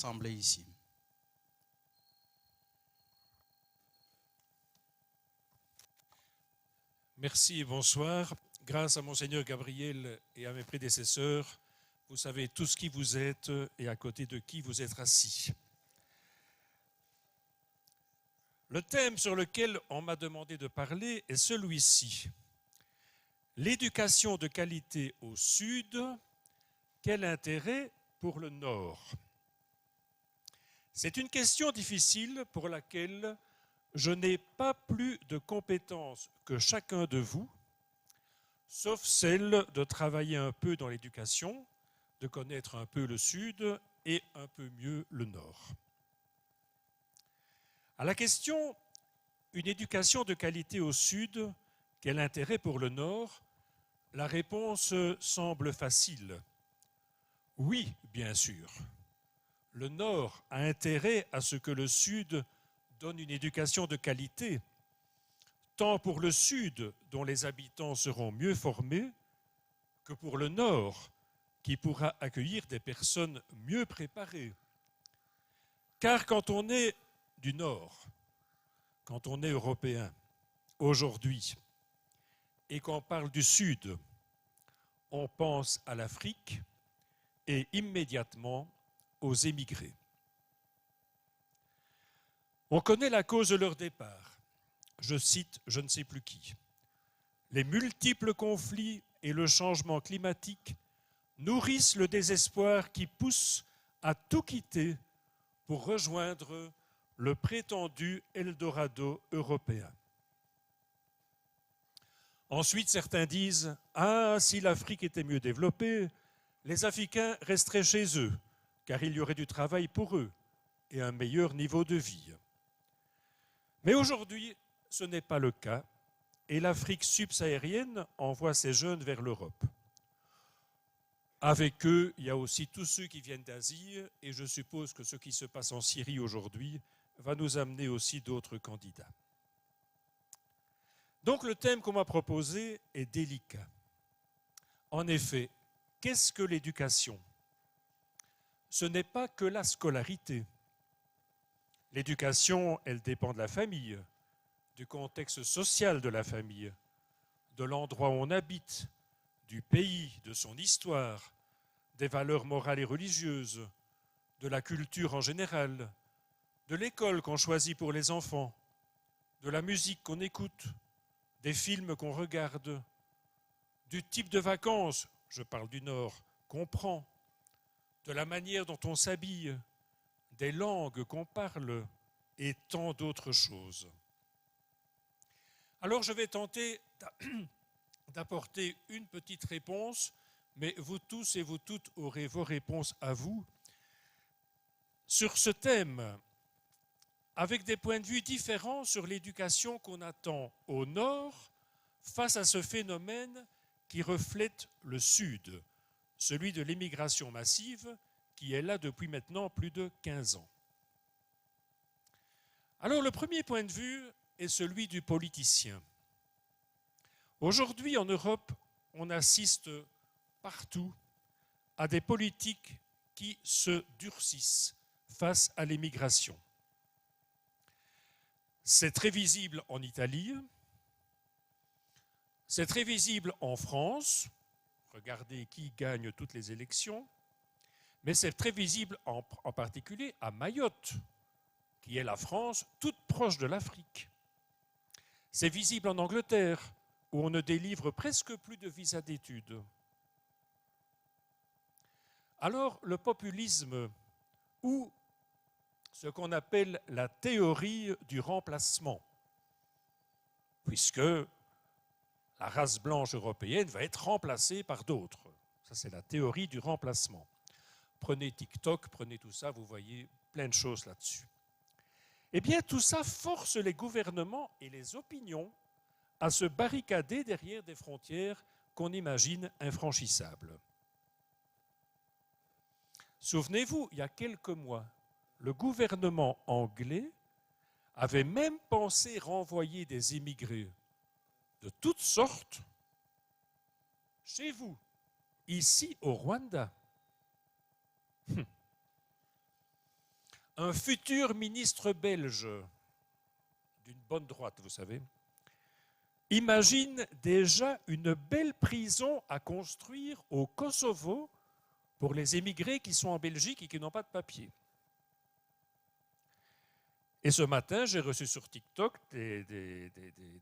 assemblée ici. Merci et bonsoir. Grâce à Monseigneur Gabriel et à mes prédécesseurs, vous savez tous qui vous êtes et à côté de qui vous êtes assis. Le thème sur lequel on m'a demandé de parler est celui-ci. L'éducation de qualité au Sud, quel intérêt pour le Nord? C'est une question difficile pour laquelle je n'ai pas plus de compétences que chacun de vous, sauf celle de travailler un peu dans l'éducation, de connaître un peu le Sud et un peu mieux le Nord. À la question « Une éducation de qualité au Sud, quel intérêt pour le Nord ?» la réponse semble facile. Oui, bien sûr. Le Nord a intérêt à ce que le Sud donne une éducation de qualité, tant pour le Sud, dont les habitants seront mieux formés, que pour le Nord, qui pourra accueillir des personnes mieux préparées. Car quand on est du Nord, quand on est européen, aujourd'hui, et qu'on parle du Sud, on pense à l'Afrique et immédiatement aux émigrés. On connaît la cause de leur départ. Je cite je ne sais plus qui. Les multiples conflits et le changement climatique nourrissent le désespoir qui pousse à tout quitter pour rejoindre le prétendu Eldorado européen. Ensuite, certains disent « Ah, si l'Afrique était mieux développée, les Africains resteraient chez eux, car il y aurait du travail pour eux et un meilleur niveau de vie. » Mais aujourd'hui, ce n'est pas le cas, et l'Afrique subsaharienne envoie ses jeunes vers l'Europe. Avec eux, il y a aussi tous ceux qui viennent d'Asie, et je suppose que ce qui se passe en Syrie aujourd'hui va nous amener aussi d'autres candidats. Donc le thème qu'on m'a proposé est délicat. En effet, qu'est-ce que l'éducation? Ce n'est pas que la scolarité. L'éducation, elle dépend de la famille, du contexte social de la famille, de l'endroit où on habite, du pays, de son histoire, des valeurs morales et religieuses, de la culture en général, de l'école qu'on choisit pour les enfants, de la musique qu'on écoute, des films qu'on regarde, du type de vacances, je parle du Nord, qu'on prend, de la manière dont on s'habille, des langues qu'on parle et tant d'autres choses. Alors je vais tenter d'apporter une petite réponse, mais vous tous et vous toutes aurez vos réponses à vous sur ce thème, avec des points de vue différents sur l'éducation qu'on attend au Nord face à ce phénomène qui reflète le Sud, celui de l'immigration massive qui est là depuis maintenant plus de 15 ans. Alors le premier point de vue est celui du politicien. Aujourd'hui en Europe, on assiste partout à des politiques qui se durcissent face à l'immigration. C'est très visible en Italie, c'est très visible en France, regardez qui gagne toutes les élections, mais c'est très visible en particulier à Mayotte, qui est la France toute proche de l'Afrique. C'est visible en Angleterre, où on ne délivre presque plus de visas d'études. Alors le populisme, ou ce qu'on appelle la théorie du remplacement, puisque la race blanche européenne va être remplacée par d'autres. Ça, c'est la théorie du remplacement. Prenez TikTok, prenez tout ça, vous voyez plein de choses là-dessus. Eh bien, tout ça force les gouvernements et les opinions à se barricader derrière des frontières qu'on imagine infranchissables. Souvenez-vous, il y a quelques mois, le gouvernement anglais avait même pensé renvoyer des immigrés de toutes sortes chez vous, ici au Rwanda. un futur ministre belge d'une bonne droite, vous savez, imagine déjà une belle prison à construire au Kosovo pour les émigrés qui sont en Belgique et qui n'ont pas de papier. Et ce matin, j'ai reçu sur TikTok des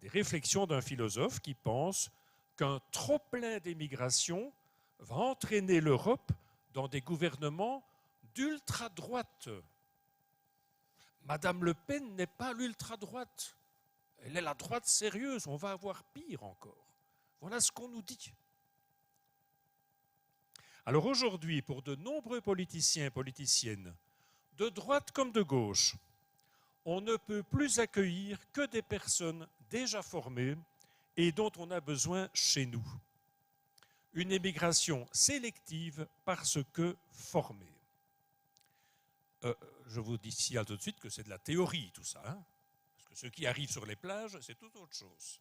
réflexions d'un philosophe qui pense qu'un trop-plein d'émigration va entraîner l'Europe dans des gouvernements d'ultra-droite. Madame Le Pen n'est pas l'ultra-droite. Elle est la droite sérieuse. On va avoir pire encore. Voilà ce qu'on nous dit. Alors aujourd'hui, pour de nombreux politiciens et politiciennes, de droite comme de gauche, on ne peut plus accueillir que des personnes déjà formées et dont on a besoin chez nous. Une émigration sélective parce que formée. Je vous dis tout de suite que c'est de la théorie tout ça, hein, parce que ceux qui arrivent sur les plages, c'est tout autre chose.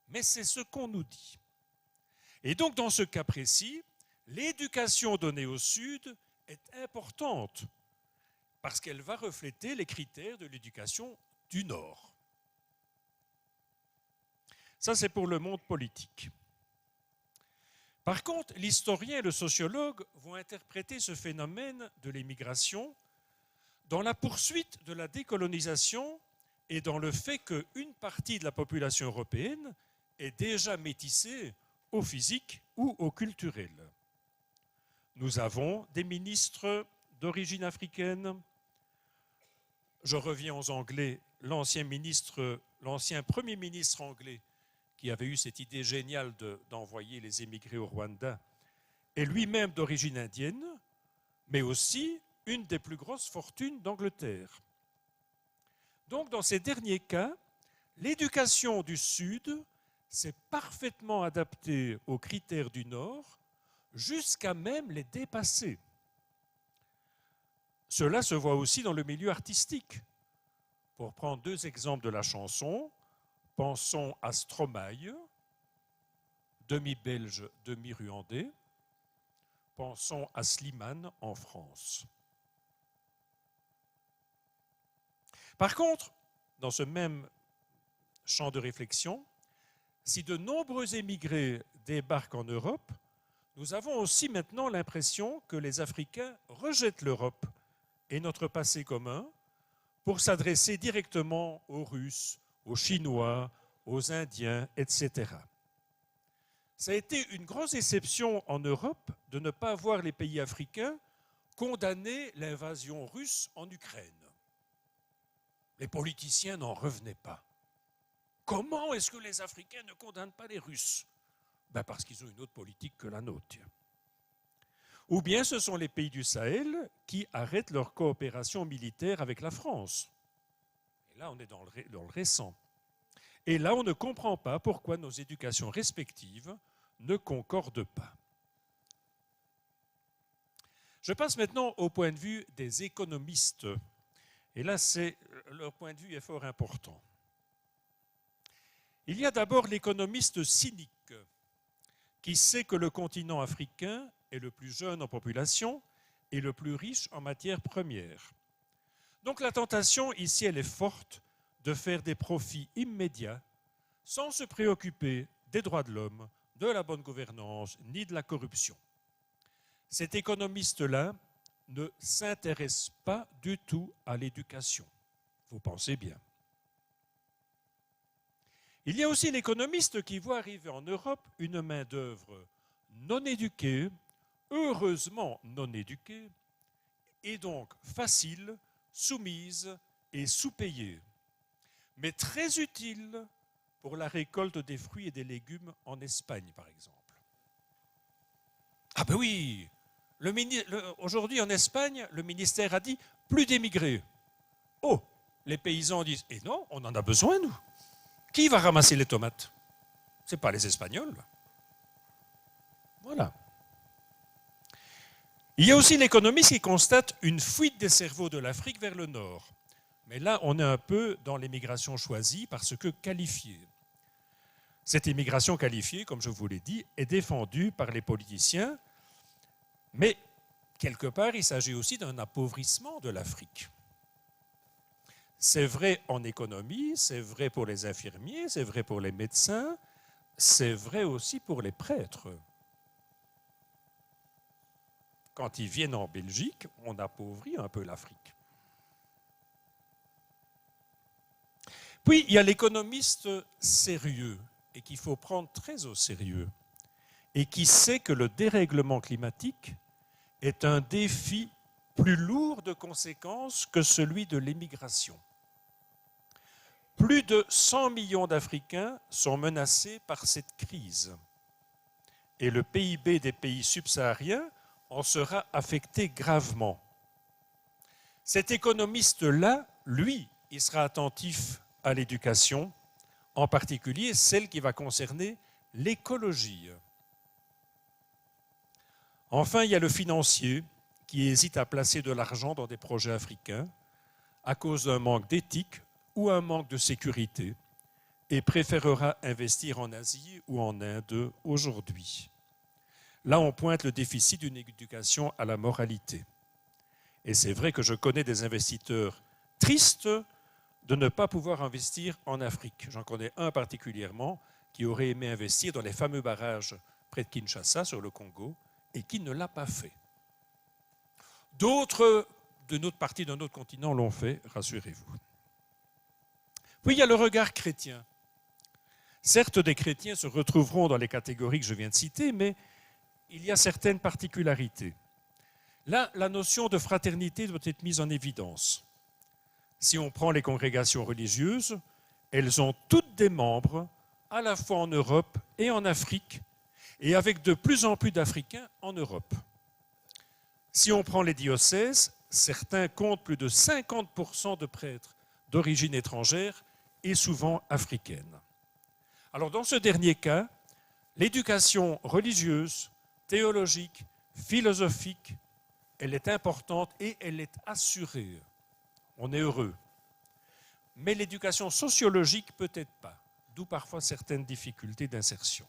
Mais c'est ce qu'on nous dit. Et donc dans ce cas précis, l'éducation donnée au Sud est importante parce qu'elle va refléter les critères de l'éducation du Nord. Ça, c'est pour le monde politique. Par contre, l'historien et le sociologue vont interpréter ce phénomène de l'émigration dans la poursuite de la décolonisation et dans le fait qu'une partie de la population européenne est déjà métissée au physique ou au culturel. Nous avons des ministres d'origine africaine. Je reviens aux Anglais, l'ancien Premier ministre anglais qui avait eu cette idée géniale d'envoyer les émigrés au Rwanda est lui-même d'origine indienne, mais aussi une des plus grosses fortunes d'Angleterre. Donc, dans ces derniers cas, l'éducation du Sud s'est parfaitement adaptée aux critères du Nord, jusqu'à même les dépasser. Cela se voit aussi dans le milieu artistique. Pour prendre deux exemples de la chanson, pensons à Stromae, demi-belge, demi-ruandais. Pensons à Slimane en France. Par contre, dans ce même champ de réflexion, si de nombreux émigrés débarquent en Europe, nous avons aussi maintenant l'impression que les Africains rejettent l'Europe et notre passé commun pour s'adresser directement aux Russes, aux Chinois, aux Indiens, etc. Ça a été une grosse déception en Europe de ne pas voir les pays africains condamner l'invasion russe en Ukraine. Les politiciens n'en revenaient pas. Comment est-ce que les Africains ne condamnent pas les Russes? Parce qu'ils ont une autre politique que la nôtre. Ou bien ce sont les pays du Sahel qui arrêtent leur coopération militaire avec la France. Et là, on est dans le récent. Et là, on ne comprend pas pourquoi nos éducations respectives ne concordent pas. Je passe maintenant au point de vue des économistes. Et là, leur point de vue est fort important. Il y a d'abord l'économiste cynique qui sait que le continent africain est le plus jeune en population et le plus riche en matières premières. Donc la tentation ici, elle est forte de faire des profits immédiats sans se préoccuper des droits de l'homme, de la bonne gouvernance, ni de la corruption. Cet économiste-là ne s'intéresse pas du tout à l'éducation. Vous pensez bien. Il y a aussi l'économiste qui voit arriver en Europe une main-d'œuvre non éduquée, heureusement non éduquée, et donc facile, soumise et sous-payée, mais très utile pour la récolte des fruits et des légumes en Espagne, par exemple. Ah ben oui, aujourd'hui en Espagne, le ministère a dit plus d'émigrés. Oh, les paysans disent, et non, on en a besoin, nous. Qui va ramasser les tomates? Ce n'est pas les Espagnols. Voilà. Il y a aussi l'économiste qui constate une fuite des cerveaux de l'Afrique vers le nord. Mais là, on est un peu dans l'émigration choisie parce que qualifiée. Cette immigration qualifiée, comme je vous l'ai dit, est défendue par les politiciens, mais quelque part, il s'agit aussi d'un appauvrissement de l'Afrique. C'est vrai en économie, c'est vrai pour les infirmiers, c'est vrai pour les médecins, c'est vrai aussi pour les prêtres. Quand ils viennent en Belgique, on appauvrit un peu l'Afrique. Puis, il y a l'économiste sérieux, et qu'il faut prendre très au sérieux, et qui sait que le dérèglement climatique est un défi plus lourd de conséquences que celui de l'émigration. Plus de 100 millions d'Africains sont menacés par cette crise. Et le PIB des pays subsahariens en sera affecté gravement. Cet économiste-là, lui, il sera attentif à l'éducation, en particulier celle qui va concerner l'écologie. Enfin, il y a le financier qui hésite à placer de l'argent dans des projets africains à cause d'un manque d'éthique ou un manque de sécurité et préférera investir en Asie ou en Inde aujourd'hui. Là, on pointe le déficit d'une éducation à la moralité. Et c'est vrai que je connais des investisseurs tristes de ne pas pouvoir investir en Afrique. J'en connais un particulièrement qui aurait aimé investir dans les fameux barrages près de Kinshasa, sur le Congo, et qui ne l'a pas fait. D'autres de notre partie, de notre continent, l'ont fait, rassurez-vous. Puis il y a le regard chrétien. Certes, des chrétiens se retrouveront dans les catégories que je viens de citer, mais il y a certaines particularités. Là, la notion de fraternité doit être mise en évidence. Si on prend les congrégations religieuses, elles ont toutes des membres, à la fois en Europe et en Afrique, et avec de plus en plus d'Africains en Europe. Si on prend les diocèses, certains comptent plus de 50% de prêtres d'origine étrangère et souvent africaine. Alors dans ce dernier cas, l'éducation religieuse, théologique, philosophique, elle est importante et elle est assurée. On est heureux. Mais l'éducation sociologique, peut-être pas, d'où parfois certaines difficultés d'insertion.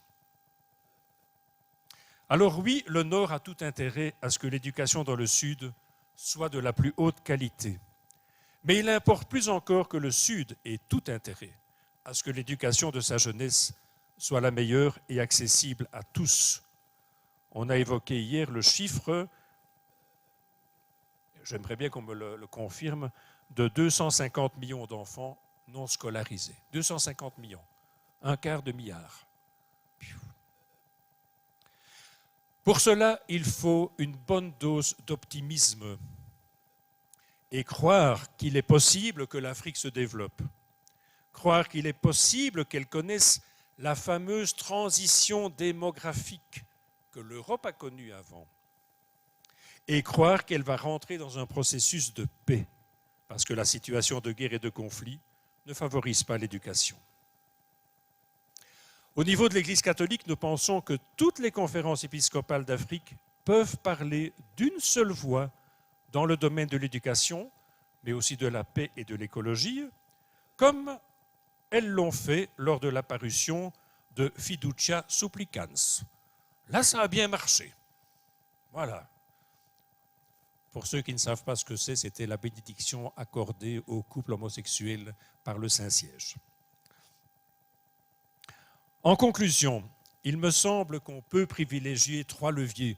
Alors oui, le Nord a tout intérêt à ce que l'éducation dans le Sud soit de la plus haute qualité. Mais il importe plus encore que le Sud ait tout intérêt à ce que l'éducation de sa jeunesse soit la meilleure et accessible à tous. On a évoqué hier le chiffre, j'aimerais bien qu'on me le confirme, de 250 millions d'enfants non scolarisés. 250 millions, un quart de milliard. Pour cela, il faut une bonne dose d'optimisme et croire qu'il est possible que l'Afrique se développe, croire qu'il est possible qu'elle connaisse la fameuse transition démographique que l'Europe a connue avant, et croire qu'elle va rentrer dans un processus de paix, parce que la situation de guerre et de conflit ne favorise pas l'éducation. Au niveau de l'Église catholique, nous pensons que toutes les conférences épiscopales d'Afrique peuvent parler d'une seule voix dans le domaine de l'éducation, mais aussi de la paix et de l'écologie, comme elles l'ont fait lors de la parution de Fiducia Supplicans. Là, ça a bien marché. Voilà. Pour ceux qui ne savent pas ce que c'est, c'était la bénédiction accordée aux couples homosexuels par le Saint-Siège. En conclusion, il me semble qu'on peut privilégier 3 leviers.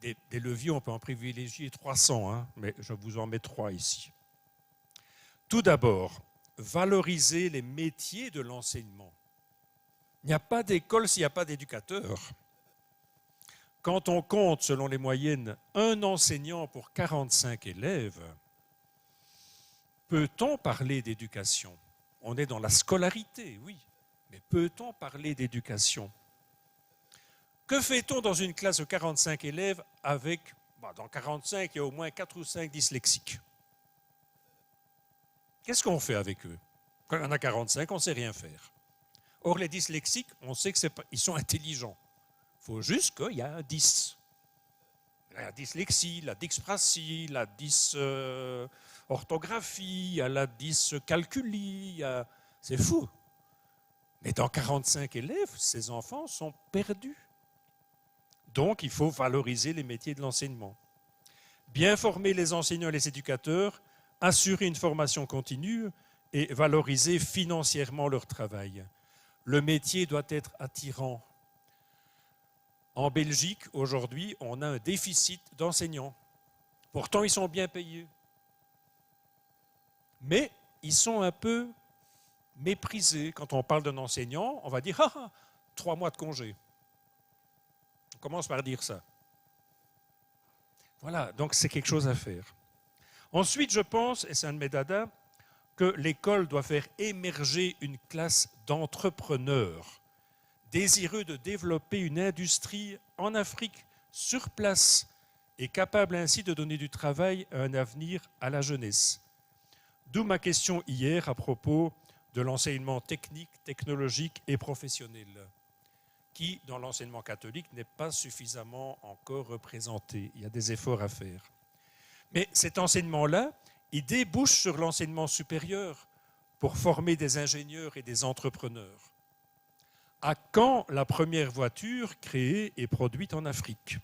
Des leviers, on peut en privilégier 300, mais je vous en mets 3 ici. Tout d'abord, valoriser les métiers de l'enseignement. Il n'y a pas d'école s'il n'y a pas d'éducateur. Quand on compte, selon les moyennes, un enseignant pour 45 élèves, peut-on parler d'éducation? On est dans la scolarité, oui. Mais peut-on parler d'éducation? Que fait-on dans une classe de 45 élèves avec, dans 45, il y a au moins 4 ou 5 dyslexiques? Qu'est-ce qu'on fait avec eux? Quand il y en a 45, on ne sait rien faire. Or, les dyslexiques, on sait qu'ils sont intelligents. Il faut juste qu'il y ait un 10. La dyslexie, la dyspraxie, la dysorthographie, la dyscalculie, c'est fou. Mais dans 45 élèves, ces enfants sont perdus. Donc, il faut valoriser les métiers de l'enseignement. Bien former les enseignants et les éducateurs, assurer une formation continue et valoriser financièrement leur travail. Le métier doit être attirant. En Belgique, aujourd'hui, on a un déficit d'enseignants. Pourtant, ils sont bien payés. Mais ils sont un peu méprisés. Quand on parle d'un enseignant, on va dire « Ah, 3 mois de congé ». On commence par dire ça. Voilà, donc c'est quelque chose à faire. Ensuite, je pense, et c'est un de mes dadas, que l'école doit faire émerger une classe d'entrepreneurs désireux de développer une industrie en Afrique, sur place, et capable ainsi de donner du travail et un avenir à la jeunesse. D'où ma question hier à propos de l'enseignement technique, technologique et professionnel, qui, dans l'enseignement catholique, n'est pas suffisamment encore représenté. Il y a des efforts à faire. Mais cet enseignement-là, il débouche sur l'enseignement supérieur pour former des ingénieurs et des entrepreneurs. À quand la première voiture créée et produite en Afrique?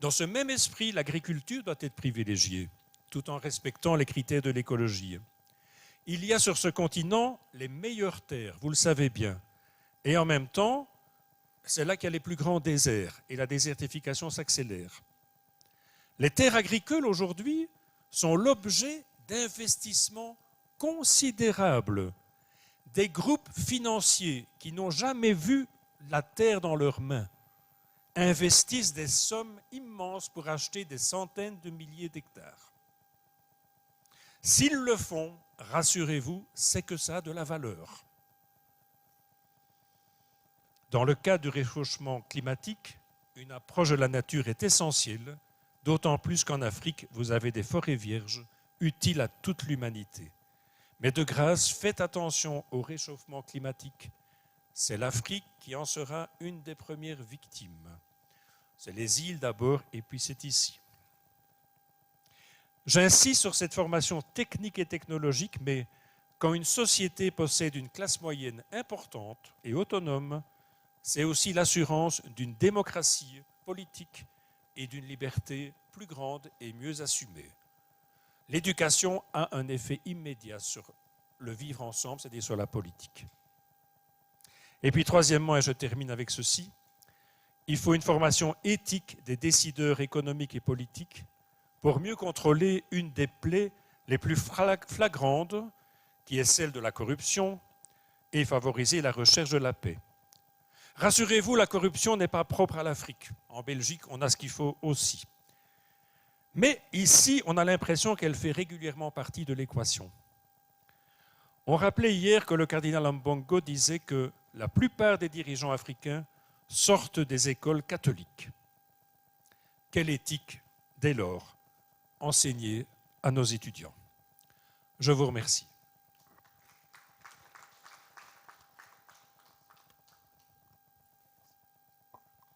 Dans ce même esprit, l'agriculture doit être privilégiée, tout en respectant les critères de l'écologie. Il y a sur ce continent les meilleures terres, vous le savez bien. Et en même temps, c'est là qu'il y a les plus grands déserts et la désertification s'accélère. Les terres agricoles aujourd'hui sont l'objet d'investissements considérables. Des groupes financiers qui n'ont jamais vu la terre dans leurs mains investissent des sommes immenses pour acheter des centaines de milliers d'hectares. S'ils le font, rassurez-vous, c'est que ça a de la valeur. Dans le cas du réchauffement climatique, une approche de la nature est essentielle, d'autant plus qu'en Afrique, vous avez des forêts vierges utiles à toute l'humanité. Mais de grâce, faites attention au réchauffement climatique. C'est l'Afrique qui en sera une des premières victimes. C'est les îles d'abord, et puis c'est ici. J'insiste sur cette formation technique et technologique, mais quand une société possède une classe moyenne importante et autonome, c'est aussi l'assurance d'une démocratie politique et d'une liberté plus grande et mieux assumée. L'éducation a un effet immédiat sur le vivre ensemble, c'est-à-dire sur la politique. Et puis troisièmement, et je termine avec ceci, il faut une formation éthique des décideurs économiques et politiques pour mieux contrôler une des plaies les plus flagrantes, qui est celle de la corruption, et favoriser la recherche de la paix. Rassurez-vous, la corruption n'est pas propre à l'Afrique. En Belgique, on a ce qu'il faut aussi. Mais ici, on a l'impression qu'elle fait régulièrement partie de l'équation. On rappelait hier que le cardinal Ambongo disait que la plupart des dirigeants africains sortent des écoles catholiques. Quelle éthique, dès lors, enseigner à nos étudiants? Je vous remercie.